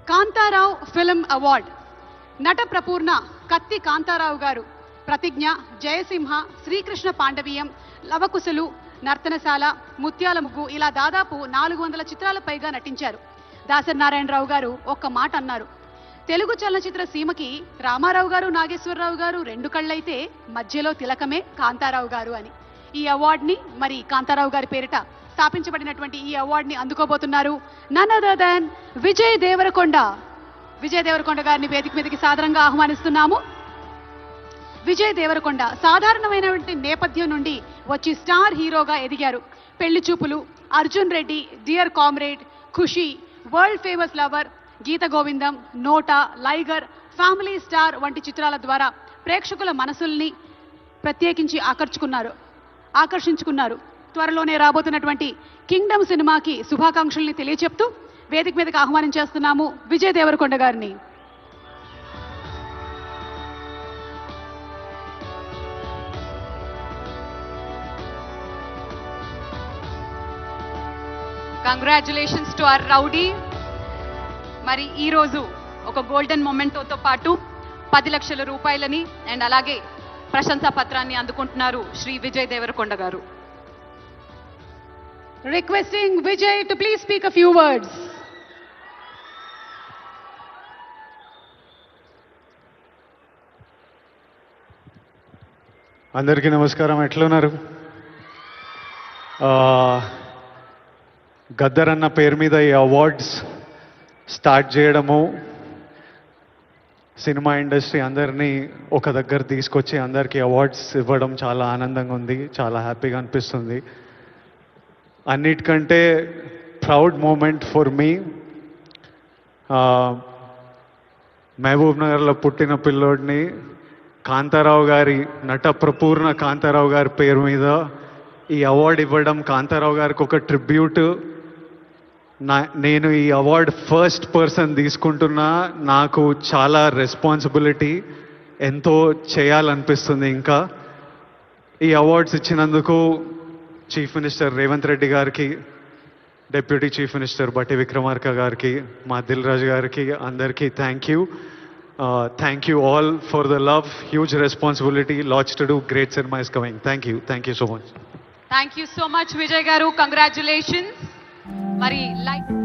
Kantharao film award నట ప్రపూర్ణ కత్తి కాంతారావు గారు ప్రతిజ్ఞ, జయసింహ, శ్రీకృష్ణ పాండవీయం, లవకుశలు, నర్తనశాల, ముత్యాల ముగ్గు ఇలా దాదాపు 400 చిత్రాల పైగా నటించారు. దాసరి నారాయణరావు గారు ఒక్క మాట అన్నారు, తెలుగు చలనచిత్ర సీమకి రామారావు గారు, నాగేశ్వరరావు గారు 2 కళ్ళైతే మధ్యలో తిలకమే కాంతారావు గారు అని. ఈ అవార్డుని మరి కాంతారావు గారి పేరిట స్థాపించబడినటువంటి ఈ అవార్డుని అందుకోబోతున్నారు none other than Vijay Deverakonda. Vijay Deverakonda గారిని వేదిక మీదకి సాదరంగా ఆహ్వానిస్తున్నాము. విజయ్ దేవరకొండ సాధారణమైనటువంటి నేపథ్యం నుండి వచ్చి స్టార్ హీరోగా ఎదిగారు. పెళ్లి చూపులు, అర్జున్ రెడ్డి, డియర్ కామ్రేడ్, ఖుషి, వరల్డ్ ఫేమస్ లవర్, గీత గోవిందం, నోటా, లైగర్, ఫ్యామిలీ స్టార్ వంటి చిత్రాల ద్వారా ప్రేక్షకుల మనసుల్ని ప్రత్యేకించి ఆకర్షించుకున్నారు. త్వరలోనే రాబోతున్నటువంటి కింగ్డమ్ సినిమాకి శుభాకాంక్షల్ని తెలియచెప్తూ వేదిక మీదకి ఆహ్వానించేస్తున్నాము విజయ్ దేవరకొండ గారిని. Congratulations to our rowdy. మరి ఈరోజు ఒక గోల్డెన్ మొమెంటోతో పాటు 10 లక్షల రూపాయలని అండ్ అలాగే ప్రశంసా పత్రాన్ని అందుకుంటున్నారు శ్రీ విజయ్ దేవరకొండ గారు. Requesting Vijay to please speak a few words. అందరికీ నమస్కారం. ఎట్లున్నారు? గద్దర్ అన్న పేరు మీద ఈ అవార్డ్స్ స్టార్ట్ చేయడము, సినిమా ఇండస్ట్రీ అందరినీ ఒక దగ్గర తీసుకొచ్చి అందరికీ అవార్డ్స్ ఇవ్వడం చాలా ఆనందంగా ఉంది, చాలా హ్యాపీగా అనిపిస్తుంది. అన్నిటికంటే ప్రౌడ్ మూమెంట్ ఫర్ మీ, మహబూబ్ నగర్లో పుట్టిన పిల్లోడిని కాంతారావు గారి, నట ప్రపూర్ణ కాంతారావు గారి పేరు మీద ఈ అవార్డు ఇవ్వడం కాంతారావు గారికి ఒక ట్రిబ్యూట్. నేను ఈ అవార్డు ఫస్ట్ పర్సన్ తీసుకుంటున్నా. నాకు చాలా రెస్పాన్సిబిలిటీ, ఎంతో చేయాలనిపిస్తుంది. ఇంకా ఈ అవార్డ్స్ ఇచ్చినందుకు చీఫ్ మినిస్టర్ రేవంత్ రెడ్డి గారికి, డిప్యూటీ చీఫ్ మినిస్టర్ బట్టి విక్రమార్క గారికి, మా దిల్ రాజు గారికి, అందరికీ thank you. Thank you all for the love, huge responsibility, lots to do, great cinema is coming. Thank you so much. Thank you so much Vijay garu, congratulations. Mari like